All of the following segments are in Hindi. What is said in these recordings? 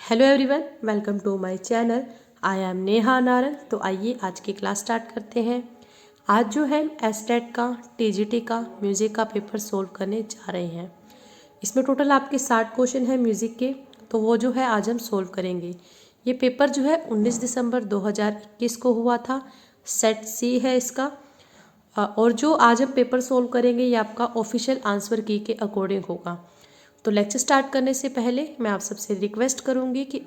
Hello everyone, welcome to my channel. I am Neha Narang. तो आइए आज की क्लास स्टार्ट करते हैं। आज जो है एसटेट का टीजीटी का म्यूज़िक का पेपर सोल्व करने जा रहे हैं। इसमें टोटल आपके 60 क्वेश्चन हैं म्यूज़िक के, तो वो जो है आज हम सोल्व करेंगे। ये पेपर जो है 19 दिसंबर 2021 को हुआ था। सेट सी है इसका। और जो आज हम पेपर सोल्व करेंगे ये आपका ऑफिशियल आंसर की के अकॉर्डिंग होगा। तो लेक्चर स्टार्ट करने से पहले मैं आप सबसे रिक्वेस्ट करूंगी कि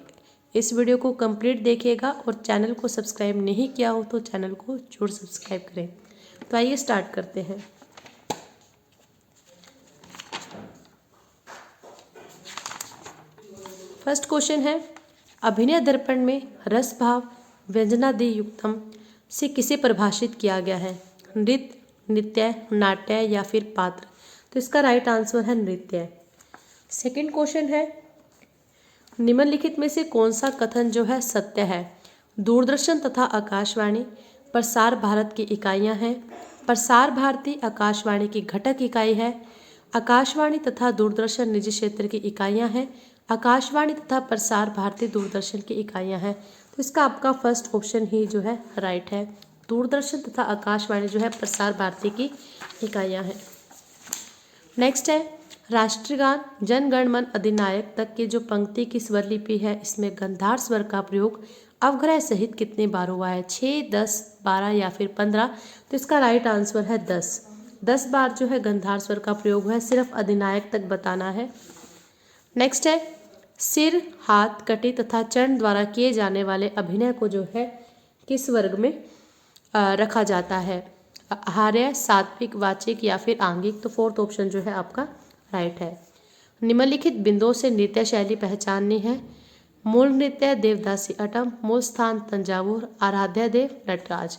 इस वीडियो को कंप्लीट देखिएगा और चैनल को सब्सक्राइब नहीं किया हो तो चैनल को जरूर सब्सक्राइब करें। तो आइए स्टार्ट करते हैं। फर्स्ट क्वेश्चन है, अभिनय दर्पण में रस भाव व्यंजनादि युक्तम से किसे परिभाषित किया गया है? नृत्य, नित्य, नाट्य या फिर पात्र? तो इसका राइट आंसर है नृत्य। सेकंड क्वेश्चन है, निम्नलिखित में से कौन सा कथन जो है सत्य है? दूरदर्शन तथा आकाशवाणी प्रसार भारत की इकाइयां हैं। प्रसार भारती आकाशवाणी की घटक इकाई है। आकाशवाणी तथा दूरदर्शन निजी क्षेत्र की इकाइयां हैं। आकाशवाणी तथा प्रसार भारती दूरदर्शन की इकाइयां हैं। तो इसका आपका फर्स्ट ऑप्शन ही जो है राइट है। दूरदर्शन तथा आकाशवाणी जो है प्रसार भारती की इकाइयां हैं। नेक्स्ट है, राष्ट्रगान जन गण मन अधिनायक तक की जो पंक्ति की स्वर लिपि है इसमें गंधार स्वर का प्रयोग अवग्रह सहित कितने बार हुआ है? 6, 10, 12 या फिर 15? तो इसका राइट आंसर है 10। 10 बार जो है गंधार स्वर का प्रयोग है, सिर्फ अधिनायक तक बताना है। नेक्स्ट है, सिर, हाथ, कटी तथा चरण द्वारा किए जाने वाले अभिनय को जो है किस वर्ग में रखा जाता है? आहार्य, सात्विक, वाचिक या फिर आंगिक? तो फोर्थ ऑप्शन जो है आपका राइट है। निम्नलिखित बिंदुओं से नृत्य शैली पहचाननी है। मूल नृत्य देवदासी अटम, मूल स्थान तंजावुर, आराध्य देव नटराज।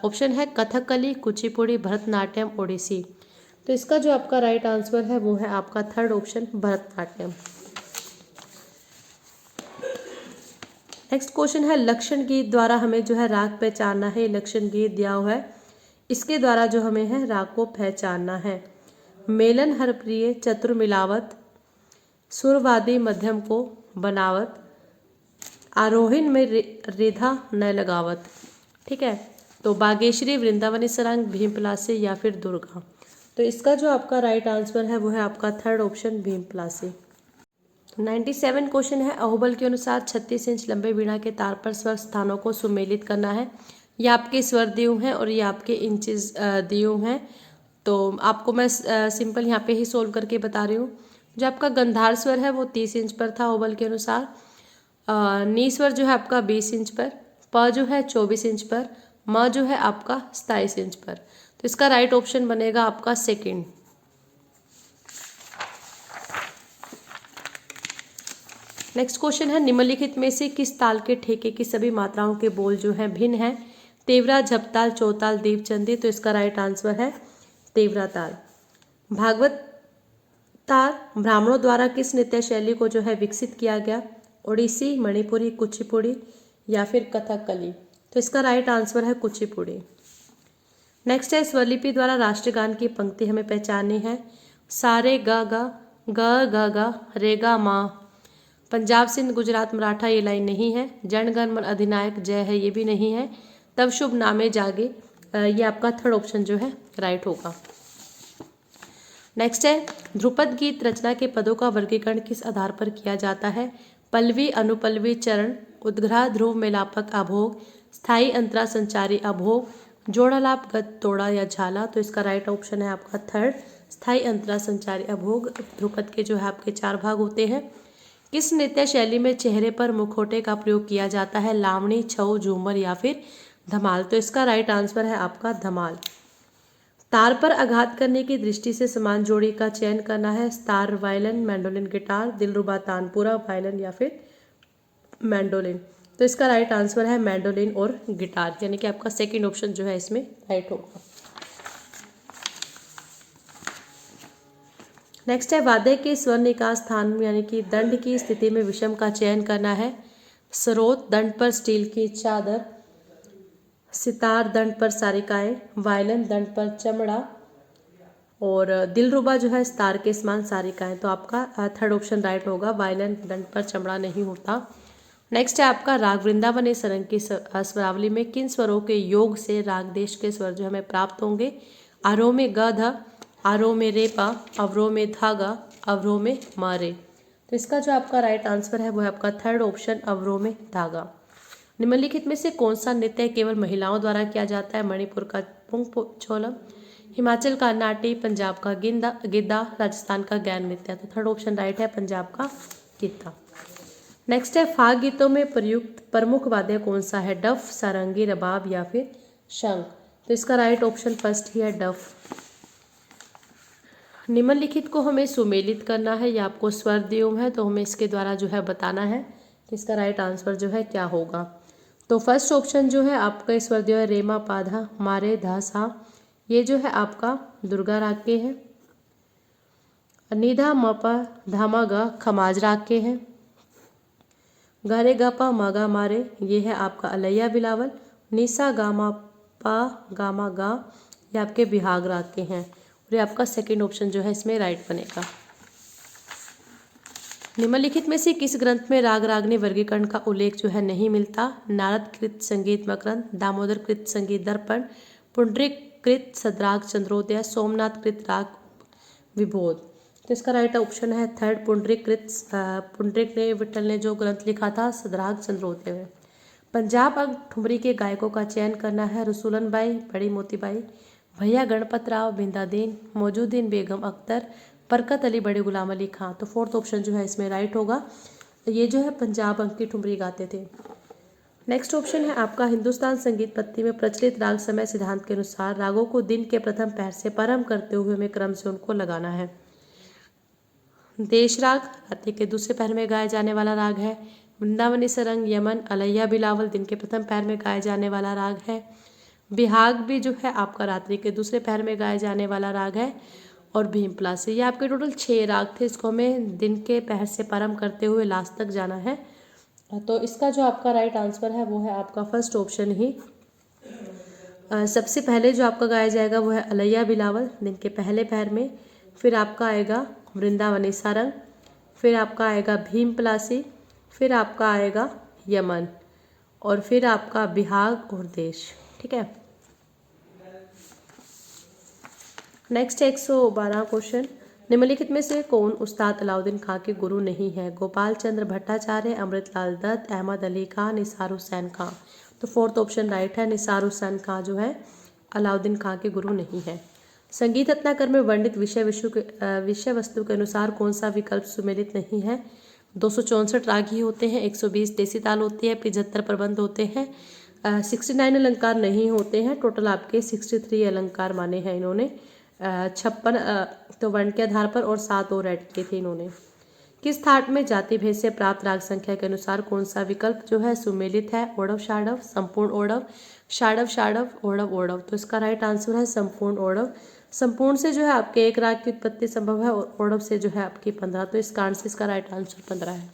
ऑप्शन है कथकली, कुचिपुड़ी, भरतनाट्यम, ओडिसी। तो इसका जो आपका राइट आंसर है वो है आपका third option Bharatanatyam. Next question है, लक्षण गीत द्वारा हमें जो है राग पहचानना है। लक्षण गीत दिया हुआ है, इसके द्वारा जो हमें है राग को पहचानना है। मेलन हर प्रिय चतुर मिलावत, सुरवादी मध्यम को बनावत, आरोहण में रिधा न लगावत। ठीक है, तो बागेश्वरी, वृंदावनी सरंग, भीमपलासी या फिर दुर्गा? तो इसका जो आपका राइट आंसर है वो है आपका थर्ड ऑप्शन भीमपलासी। 97 क्वेश्चन है, अहोबल के अनुसार 36 इंच लंबे वीणा के तार पर स्वर स्थानों को सुमेलित करना है। ये आपके स्वर दिए हैं और ये आपके इंचेस दिए हैं। तो आपको मैं सिंपल यहाँ पे ही सोल्व करके बता रही हूँ। जो आपका गंधार स्वर है वो 30 इंच पर था ओबल के अनुसार। नी स्वर जो है आपका 20 इंच पर, प जो है 24 इंच पर, म जो है आपका 27 इंच पर। तो इसका राइट ऑप्शन बनेगा आपका सेकंड। नेक्स्ट क्वेश्चन है, निम्नलिखित में से किस ताल के ठेके की सभी मात्राओं के बोल जो है भिन्न है? तेवरा, झपताल, चौताल, दीपचंदी? तो इसका राइट आंसर है तेवरा ताल। भागवत ताल ब्राह्मणों द्वारा किस नृत्य शैली को जो है विकसित किया गया? ओडिसी, मणिपुरी, कुचिपुड़ी या फिर कथकली? तो इसका राइट आंसर है कुचिपुड़ी। नेक्स्ट है, स्वरलिपि द्वारा राष्ट्रगान की पंक्ति हमें पहचाननी है। सारे गा गा, ग गा, रे गा मा। पंजाब, सिंध, गुजरात, मराठा ये लाइन नहीं है। जन गण मन अधिनायक जय है ये भी नहीं है। तब शुभ नामे जागे, ये आपका थर्ड ऑप्शन जो है राइट होगा। नेक्स्ट है, ध्रुपद गीत रचना के पदों का वर्गीकरण किस आधार पर किया जाता है? पल्लवी, अनुपल्लवी, चरण, उद्ग्रह, ध्रुव, मेलापक, अभोग, स्थायी, अंतरा, संचारी, अभोग, जोड़ालाप, गत, तोड़ा या झाला? तो इसका राइट ऑप्शन है आपका थर्ड, स्थायी, अंतरा, संचारी, अभोग। ध्रुपद के जो है आपके 4 भाग होते हैं। किस नृत्य शैली में चेहरे पर मुखौटे का प्रयोग किया जाता है? लावणी, छऊ, झूमर या फिर धमाल? तो इसका राइट आंसर है आपका धमाल। तार पर आघात करने की दृष्टि से समान जोड़ी का चयन करना है। तार, वायलिन, मैंडोलिन, गिटार, दिलरुबा, तानपुरा, वायलिन या फिर मैंडोलिन? तो इसका राइट आंसर है मैंडोलिन और गिटार, यानी कि आपका सेकंड ऑप्शन जो है इसमें राइट होगा। नेक्स्ट है, वाद्य के स्वर निकास स्थान यानी कि दंड की स्थिति में विषम का चयन करना है। स्रोत, दंड पर स्टील की चादर, सितार, दंड पर सारिकाएं, वायलिन, दंड पर चमड़ा, और दिलरुबा जो है स्तार के समान सारिकाएं, तो आपका थर्ड ऑप्शन राइट होगा, वायलिन दंड पर चमड़ा नहीं होता। नेक्स्ट है आपका राग वृंदावन सरंग की स्वरावली में किन स्वरों के योग से राग देश के स्वर जो हमें प्राप्त होंगे? आरोह में ग ध, आरोह में रे पा, अवरोह में धा गा, अवरोह में म रे। तो इसका जो आपका राइट आंसर है वो है आपका थर्ड ऑप्शन, अवरोह में धागा। निम्नलिखित में से कौन सा नृत्य केवल महिलाओं द्वारा किया जाता है? मणिपुर का पुंग छोलम, हिमाचल का नाटी, पंजाब का गिद्दा, राजस्थान का गैर नृत्य। तो थर्ड ऑप्शन राइट है, पंजाब का गिद्दा। नेक्स्ट है फाग गीतों में प्रयुक्त प्रमुख वाद्य कौन सा है? डफ, सारंगी, रबाब या फिर शंख। तो इसका राइट ऑप्शन फर्स्ट ही है, डफ। निम्नलिखित को हमें सुमेलित करना है, या आपको स्वर दियों है, तो हमें इसके द्वारा जो है बताना है कि इसका राइट आंसर जो है क्या होगा। तो फर्स्ट ऑप्शन जो है आपका स्वर दियो है रेमा पाधा, मारे धा सा, ये जो है आपका दुर्गा राग के हैं। निधा मपा धामा गा खमाज राग के हैं। गारे गापा मागा मारे, ये है आपका अलैया बिलावल। निसा गामा पा गामा गा, ये आपके बिहाग राग के हैं, और ये आपका सेकंड ऑप्शन जो है इसमें राइट बनेगा। निम्नलिखित में से किस ग्रंथ में राग रागनी वर्गीकरण का उल्लेख जो है नहीं मिलता? नारद कृत संगीत मकरंद, दामोदर कृत संगीत दर्पण, पुंडरीक कृत सद्राग चंद्रोदय, सोमनाथ कृत राग विबोध। तो इसका राइट ऑप्शन है थर्ड, पुंडरीक ने विठल ने जो ग्रंथ लिखा था सद्राग चंद्रोदय में। पंजाब अंग ठुमरी के गायकों का चयन करना है। रसूलन बाई, बड़ी मोतीबाई, भैया गणपत राव, बिंदादीन, मौजूदीन बेगम अख्तर, बरकत अली, बड़े गुलाम अली खां। तो फोर्थ ऑप्शन जो है इसमें राइट होगा, ये जो है पंजाब अंग की ठुमरी गाते थे। नेक्स्ट ऑप्शन है आपका हिंदुस्तान संगीत पत्ति में प्रचलित राग समय सिद्धांत के अनुसार रागों को दिन के प्रथम पहर से प्रारंभ करते हुए हमें क्रम से उनको लगाना है। देश राग रात्रि के दूसरे पहर में गाया जाने वाला राग है। वृंदावनी सरंग, यमन, अलैया बिलावल दिन के प्रथम पहर में गाया जाने वाला राग है। बिहाग भी जो है आपका रात्रि के दूसरे पहर में गाया जाने वाला राग है। और भीमपलासी, ये आपके टोटल 6 राग थे, इसको हमें दिन के पहर से प्रारंभ करते हुए लास्ट तक जाना है। तो इसका जो आपका राइट आंसर है वो है आपका फर्स्ट ऑप्शन ही। सबसे पहले जो आपका गाया जाएगा वो है अलैया बिलावल दिन के पहले पहर में, फिर आपका आएगा वृंदावनी सारंग, फिर आपका आएगा भीमपलासी, फिर आपका आएगा यमन, और फिर आपका बिहाग और देश। ठीक है। नेक्स्ट 112 क्वेश्चन, निम्नलिखित में से कौन उस्ताद अलाउद्दीन खां के गुरु नहीं है? गोपाल चंद्र भट्टाचार्य, अमृतलाल दत्त, अहमद अली खां, निसार हुसैन खां। तो फोर्थ ऑप्शन राइट है, निसार हुसैन खां जो है अलाउद्दीन खां के गुरु नहीं है। संगीत रत्नाकर में वर्णित विषय वस्तु के अनुसार कौन सा विकल्प सुमेलित नहीं है? 264 राग ही होते हैं, 120 देसी ताल होती है, 75 प्रबंध होते हैं, 69 अलंकार नहीं होते हैं, टोटल आपके 63 अलंकार माने हैं इन्होंने। 56 तो वर्ण के आधार पर और 7 और ऐड किए थे इन्होंने। किस थाट में जाति भेद से प्राप्त राग संख्या के अनुसार कौन सा विकल्प जो है सुमेलित है? ओढ़व शाढ़व, संपूर्ण ओढ़व, शाढ़व शाढ़व, ओढ़व ओढ़व। तो इसका राइट आंसर है संपूर्ण ओढ़व। संपूर्ण से जो है आपके एक राग की उत्पत्ति संभव है, और ओढ़व से जो है आपकी 15। तो इस कारण से इसका राइट आंसर 15 है।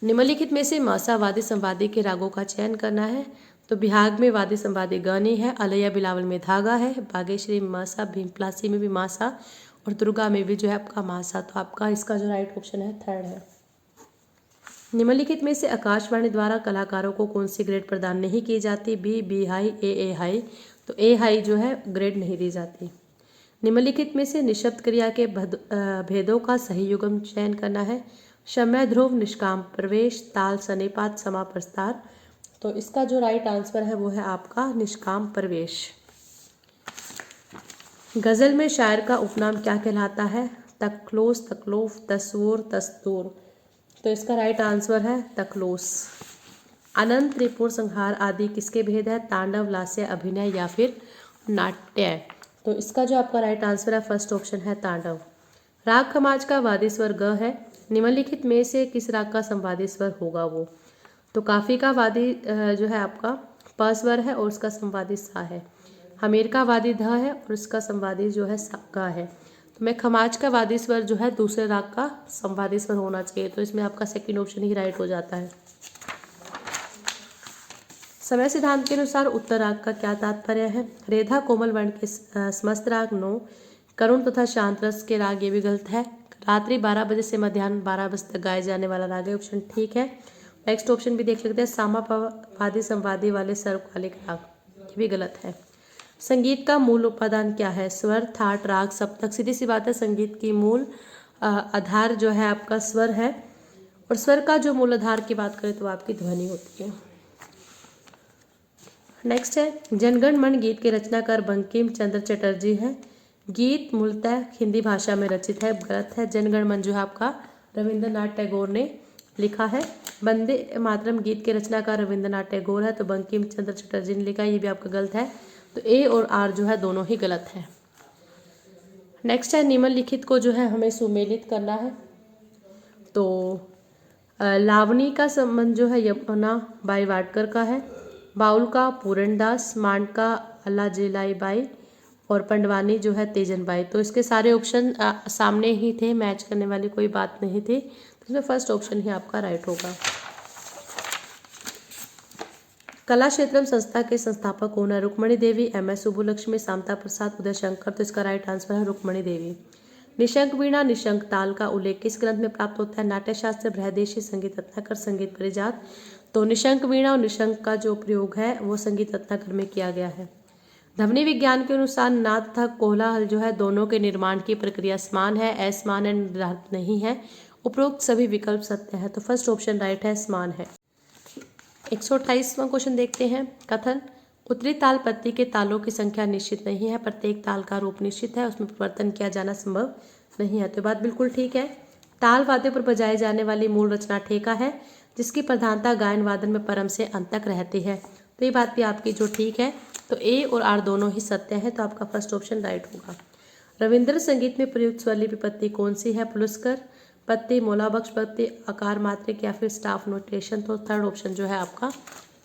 निम्नलिखित में से मासा वादी संवादी के रागों का चयन करना है। तो बिहाग में वादी संवादी गानी है, अलैया बिलावल में धागा है, बागेश्वरी में मासा, भीमपलासी में भी मासा, और दुर्गा में भी जो है आपका मासा। तो आपका इसका जो राइट ऑप्शन है थर्ड है। निम्नलिखित में से आकाशवाणी द्वारा कलाकारों को कौन सी ग्रेड प्रदान नहीं की जाती? बी हाई, ए हाई। तो ए हाई जो है ग्रेड नहीं दी जाती। निम्नलिखित में से निःशब्द क्रिया के भेदों का सही युग्म चयन करना है। शम्य ध्रुव, निष्काम प्रवेश, ताल सनिपात, समा प्रस्तार। तो इसका जो राइट आंसर है वो है आपका निष्काम प्रवेश। गजल में शायर का उपनाम क्या कहलाता है? तखलोस, तकलोफ, तस्वूर, तस्तूर। तो इसका राइट आंसर है तखलोस। अनंत, त्रिपुर, संहार आदि किसके भेद है? तांडव, लास्य, अभिनय या फिर नाट्य। तो इसका जो आपका राइट आंसर है फर्स्ट ऑप्शन है तांडव। राग खमाज का वादी स्वर ग है। निम्नलिखित में से किस राग का संवादी स्वर होगा वो? तो काफी का वादी जो है आपका प स्वर है और उसका संवादी सा है। हमीर का वादी ध है और उसका संवादी जो है गा है। तो मैं खमाज का वादी स्वर जो है दूसरे राग का संवादी स्वर होना चाहिए, तो इसमें आपका सेकंड ऑप्शन ही राइट हो जाता है। समय सिद्धांत के अनुसार उत्तर राग का क्या तात्पर्य है? रेधा कोमल वर्ण के समस्त राग, नो। करुण तथा शांत रस के राग, ये भी गलत है। रात्रि 12 बजे से मध्याह्न 12 बजे तक गाए जाने वाला राग है, ऑप्शन ठीक है। नेक्स्ट ऑप्शन भी देख लेते हैं, सामापादी संवादी वाले सर्वकालिक राग, ये भी गलत है। संगीत का मूल उपादान क्या है? स्वर, थाट, राग, सप्तक। सीधी सी बात है, संगीत की मूल आधार जो है आपका स्वर है, और स्वर का जो मूल आधार की बात करें तो आपकी ध्वनि होती है। नेक्स्ट है, जनगण मन गीत के रचनाकार बंकिम चंद्र चटर्जी है। गीत मूलतः हिंदी भाषा में रचित है, गलत है। जनगण मन जो है आपका रविंद्रनाथ टैगोर ने लिखा है। वंदे मातरम गीत के रचनाकार रविंद्रनाथ टैगोर है, तो बंकिम चंद्र चटर्जी ने लिखा, ये भी आपका गलत है। तो ए और आर जो है दोनों ही गलत है। नेक्स्ट है, निम्नलिखित को जो है हमें सुमेलित करना है। तो लावनी का संबंध जो है यमुना बाई वाडकर का है, बाउल का पूरणदास, मांड का अल्लाजेलाई बाई, और पंडवानी जो है तेजन बाई। तो इसके सारे ऑप्शन सामने ही थे, मैच करने वाली कोई बात नहीं थी, तो इसमें फर्स्ट ऑप्शन ही आपका राइट होगा। कला क्षेत्रम संस्था के संस्थापक कौन है? रुक्मणी देवी, एम.एस. सुब्बुलक्ष्मी, शांता प्रसाद, उदय शंकर। तो इसका राइट आंसर है रुक्मणी देवी। निशंक वीणा निशंक ताल का उल्लेख किस ग्रंथ में प्राप्त होता है? नाट्यशास्त्र, बृहदेशी, संगीत रत्नाकर, संगीत परिजात। तो निशंक वीणा और निशंक का जो प्रयोग है वो संगीत रत्नाकर में किया गया है। ध्वनि विज्ञान के अनुसार नाद तथा कोलाहल जो है दोनों के निर्माण की प्रक्रिया समान है, असमान है, निर्धारित नहीं है। उपरोक्त सभी विकल्प सत्य है, तो फर्स्ट ऑप्शन राइट है, समान है। 128वां क्वेश्चन देखते हैं। कथन, उत्तरी ताल पत्ती के तालों की संख्या निश्चित नहीं है, प्रत्येक ताल का रूप निश्चित है, उसमें परिवर्तन किया जाना संभव नहीं है। तो बात बिल्कुल ठीक है। ताल वाद्य पर बजाई जाने वाली मूल रचना ठेका है, जिसकी प्रधानता गायन वादन में परम से अंत तक रहती है। तो ये बात भी आपकी जो ठीक है। तो ए और आर दोनों ही सत्य है, तो आपका फर्स्ट ऑप्शन राइट होगा। रविंद्र संगीत में प्रयुक्त स्वरलिपि पत्ती कौन सी है? पुलस्कर पत्ती, मोलाबख्श पत्ती, आकार मात्रिक या फिर स्टाफ नोटेशन। तो थर्ड ऑप्शन जो है आपका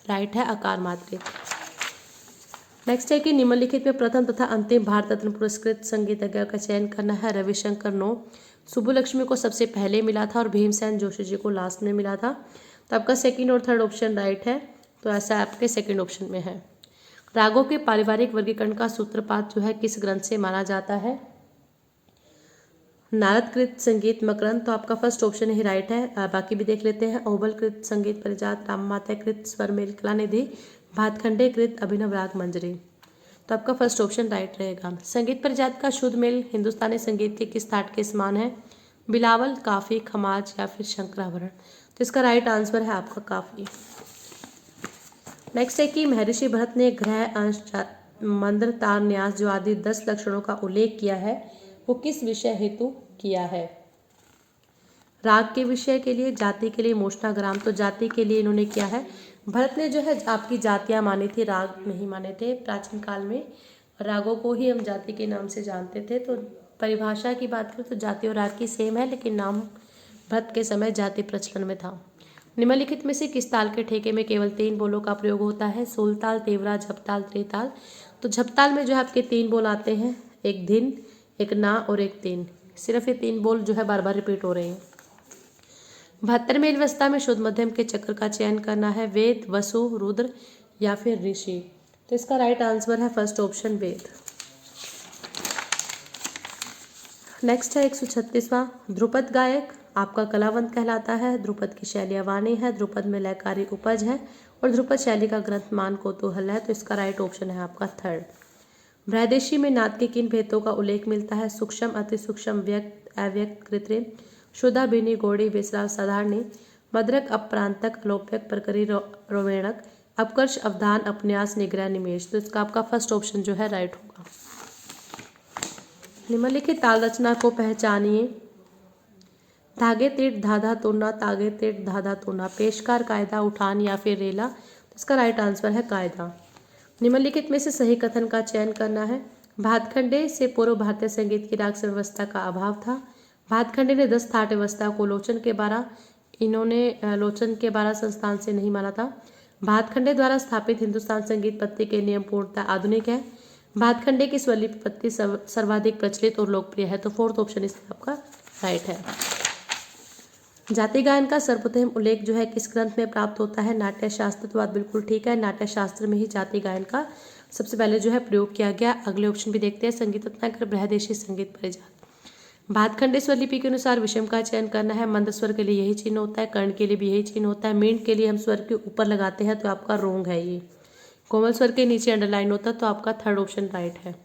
राइट है, आकार मात्रिक। नेक्स्ट है कि निम्नलिखित में प्रथम तथा अंतिम भारत रत्न पुरस्कृत संगीतज्ञ का चयन करना है। रविशंकर, नो। सुब्बुलक्ष्मी को सबसे पहले मिला था और भीमसेन जोशी जी को लास्ट में मिला था। तो आपका सेकंड और थर्ड ऑप्शन राइट है, तो ऐसा आपके सेकंड ऑप्शन में है। रागों के पारिवारिक वर्गीकरण का सूत्रपात जो है किस ग्रंथ से माना जाता है? नारदकृत संगीत मकरंद। तो आपका फर्स्ट ऑप्शन ही राइट है। बाकी भी देख लेते हैं। ओबलकृत संगीत परिजात, राममाताकृत स्वरमेल कलानिधि, भातखंडेकृत अभिनव राग मंजरी। तो आपका फर्स्ट ऑप्शन राइट रहेगा। संगीत परिजात का शुद्ध मेल हिंदुस्तानी संगीत के किस थाट के समान है? बिलावल, काफी, खमाज या फिर शंकराभरण। तो इसका राइट आंसर है आपका काफी। नेक्स्ट है कि महर्षि भरत ने ग्रह, अंश, मंद्र, तार, न्यास जो आदि 10 लक्षणों का उल्लेख किया है वो किस विषय हेतु किया है? राग के विषय के लिए, जाति के लिए, मोष्णाग्राम। तो जाति के लिए इन्होंने किया है। भरत ने जो है आपकी जातियां मानी थी, राग नहीं माने थे। प्राचीन काल में रागों को ही हम जाति के नाम से जानते थे। तो परिभाषा की बात करें तो जाति और राग की सेम है, लेकिन नाम भरत के समय जाति प्रचलन में था। निम्नलिखित में से किस ताल के ठेके में केवल 3 बोलों का प्रयोग होता है? सोलताल, तेवरा, झपताल, त्रिताल। तो झपताल में जो है आपके 3 बोल आते हैं, एक धिन, एक ना और एक तीन। सिर्फ ये 3 बोल जो है बार बार रिपीट हो रहे हैं। 72वें अवस्था में शुद्ध मध्यम के चक्र का चयन करना है। वेद, वसु, रुद्र या फिर ऋषि। तो इसका राइट आंसर है फर्स्ट ऑप्शन, वेद। नेक्स्ट है 136वां। ध्रुपद गायक आपका कलावंत कहलाता है। ध्रुपद की शैली वाणी है, ध्रुपद में लयकारी उपज है और ध्रुपद शैली का ग्रंथ मान कौतूहल है। तो इसका राइट ऑप्शन है आपका थर्ड। बृहदेशी में नाद के किन भेदों का उल्लेख मिलता है? सूक्ष्म, अति सूक्ष्म, व्यक्त, अव्यक्त, कृत्रिम, शुद्धा, भिन्नी, गौड़ी, बेसरा, साधारणी, मद्रक, अप्रांतक, अलोप्यक, प्रकरी, रोवेणक, अपकर्ष, अवधान, अपन्यास, निग्रह, निमेश। तो इसका आपका फर्स्ट ऑप्शन जो है राइट होगा। निम्नलिखित ताल रचना को पहचानिए। धागे तीर्थ, धाधा तोड़ना, तागे तीर्थ, धाधा तोड़ना, पेशकार, कायदा, उठान या फिर रेला। तो इसका राइट आंसर है कायदा। निम्नलिखित में से सही कथन का चयन करना है। भातखंडे से पूर्व भारतीय संगीत की राग व्यवस्था का अभाव था। भातखंडे ने 10 थाट व्यवस्था को लोचन के 12, इन्होंने लोचन के 12 संस्थान से नहीं माना था। भातखंडे द्वारा स्थापित हिंदुस्तान संगीत पत्ती के नियम पूर्णतः आधुनिक है। भातखंडे की स्वरलिपि पत्ती सर्वाधिक प्रचलित और लोकप्रिय है। तो फोर्थ ऑप्शन इसका आपका राइट है। जाति गायन का सर्वप्रथम उल्लेख जो है किस ग्रंथ में प्राप्त होता है? नाट्य शास्त्र। तो बात बिल्कुल ठीक है, नाट्य शास्त्र में ही जाति गायन का सबसे पहले जो है प्रयोग किया गया। अगले ऑप्शन भी देखते हैं, संगीत रत्नाकर बृहदेशी संगीत परिजात। भातखंडे स्वर लिपि के अनुसार विषम का चयन करना है। मंद स्वर के लिए यही चिन्ह होता है, कर्ण के लिए भी यही चिन्ह होता है, मींड के लिए हम स्वर के ऊपर लगाते हैं तो आपका रोंग है ये। कोमल स्वर के नीचे अंडरलाइन होता है तो आपका थर्ड ऑप्शन राइट है।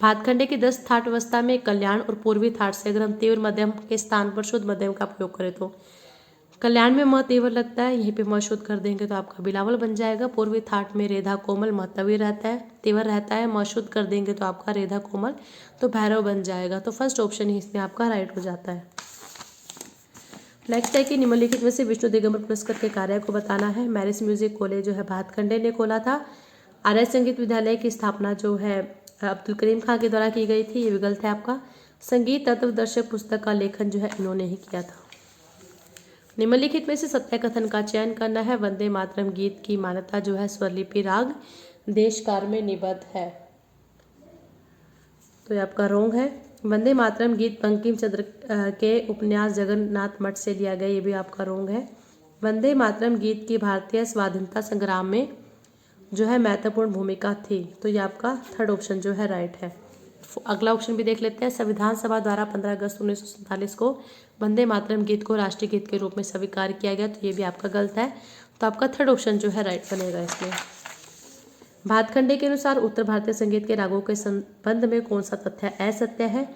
भातखंडे की 10 थाट अवस्था में कल्याण और पूर्वी थाट से अगर हम तीव्र मध्यम के स्थान पर शुद्ध मध्यम का प्रयोग करें तो कल्याण में म तीव्र लगता है, यहीं पे म शुद्ध कर देंगे तो आपका बिलावल बन जाएगा। पूर्वी थाट में रेधा कोमल म तवी रहता है, तीव्र रहता है, म शुद्ध कर देंगे तो आपका रेधा कोमल तो भैरव बन जाएगा। तो फर्स्ट ऑप्शन ही इसमें आपका राइट हो जाता है। नेक्स्ट है कि निम्नलिखित में से विष्णु दिगंबर पुरस्कार के कार्य को बताना है। मैरिज म्यूजिक कॉलेज जो है भातखंडे ने खोला था। आर्य संगीत विद्यालय की स्थापना जो है अब्दुल करीम खां के द्वारा की गई थी, ये भी गलत है आपका। संगीत तत्वदर्शक पुस्तक का लेखन जो है इन्होंने ही किया था। निम्नलिखित में से सत्य कथन का चयन करना है। वंदे मातरम गीत की मान्यता जो है स्वरलिपि राग देशकाल में निबद्ध है, तो ये आपका रोंग है। वंदे मातरम गीत बंकिम चंद्र के उपन्यास जगन्नाथ मठ से लिया गया, ये भी आपका रोंग है। वंदे मातरम गीत की भारतीय स्वाधीनता संग्राम में जो है महत्वपूर्ण भूमिका थी, तो ये आपका थर्ड ऑप्शन जो है राइट है। अगला ऑप्शन भी देख लेते हैं। संविधान सभा द्वारा 15 अगस्त 1947 को वंदे मातरम गीत को राष्ट्रीय गीत के रूप में स्वीकार किया गया, तो ये भी आपका गलत है, तो आपका थर्ड ऑप्शन जो है राइट बनेगा इसमें। भातखंडे के अनुसार उत्तर भारतीय संगीत के रागों के संबंध में कौन सा तथ्य असत्य है?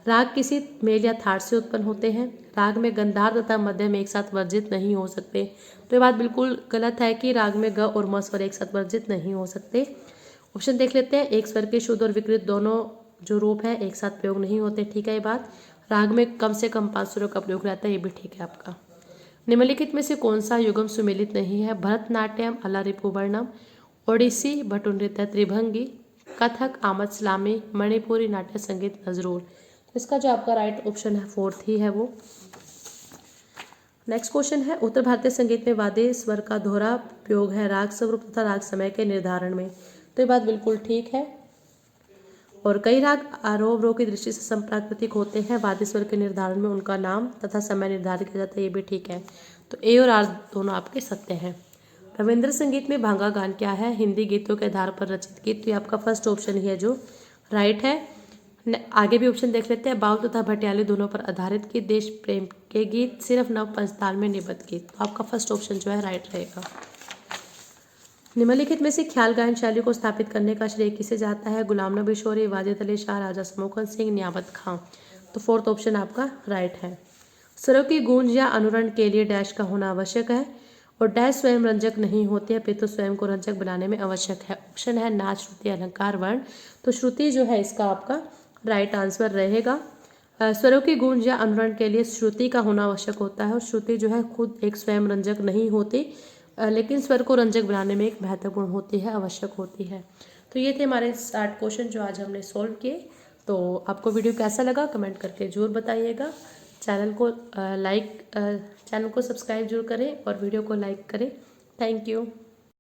राग किसी मेल या थाट से उत्पन्न होते हैं। राग में गंधार तथा मध्यम एक साथ वर्जित नहीं हो सकते, तो ये बात बिल्कुल गलत है कि राग में ग और म स्वर एक साथ वर्जित नहीं हो सकते। ऑप्शन देख लेते हैं। एक स्वर के शुद्ध और विकृत दोनों जो रूप है एक साथ प्रयोग नहीं होते, ठीक है ये बात। राग में कम से कम 5 स्वरों का प्रयोग रहता है, ये भी ठीक है आपका। निम्नलिखित में से कौन सा युगम सुमेलित नहीं है? भरतनाट्यम, अलारिपुवर्णम, ओडिसी, भट्टू नृत्य, त्रिभंगी, कथक, आमद सलामी, मणिपुरी नाट्य संगीत, नजरूल। इसका जो आपका राइट ऑप्शन है फोर्थ ही है वो। नेक्स्ट क्वेश्चन है, उत्तर भारतीय संगीत में वाद्य स्वर का दोहरा प्रयोग है राग स्वरूप तथा राग समय के निर्धारण में, तो ये बात बिल्कुल ठीक है। और कई राग आरोह अवरोह की दृष्टि से संप्राकृतिक होते हैं, वाद्य स्वर के निर्धारण में उनका नाम तथा समय निर्धारित किया जाता है, ये भी ठीक है। तो ए और आर दोनों आपके सत्य हैं। रविंद्र संगीत में भांगा गान क्या है? हिंदी गीतों के आधार पर रचित गीत, तो ये आपका फर्स्ट ऑप्शन ही है जो राइट है। आगे भी ऑप्शन देख लेते हैं। बाउल तथा भटियाली दोनों पर आधारित गीत, देश प्रेम के गीत, सिर्फ नव पंचताल में निबद्ध गीत, तो आपका फर्स्ट ऑप्शन जो है राइट रहेगा। निम्नलिखित में से ख्याल गायन शैली को स्थापित करने का श्रेय किसे जाता है? गुलाम नबी शौरी, वाजिद अली शाह, राजा समोकन सिंह, नियामत खां, तो फोर्थ ऑप्शन आपका राइट है। स्वरों की गूंज या अनुरण के लिए डैश का होना आवश्यक है और डैश स्वयं रंजक नहीं होते हैं, पितु स्वयं को रंजक बनाने में आवश्यक है। ऑप्शन है नाच, श्रुति, अलंकार, वर्ण, तो श्रुति जो है इसका आपका राइट आंसर रहेगा। स्वरों की गूंज या अनुरण के लिए श्रुति का होना आवश्यक होता है और श्रुति जो है खुद एक स्वयं रंजक नहीं होती, लेकिन स्वर को रंजक बनाने में एक महत्वपूर्ण होती है, आवश्यक होती है। तो ये थे हमारे 60 क्वेश्चन जो आज हमने सॉल्व किए। तो आपको वीडियो कैसा लगा कमेंट करके जरूर बताइएगा। चैनल को सब्सक्राइब जरूर करें और वीडियो को लाइक करें। Thank you.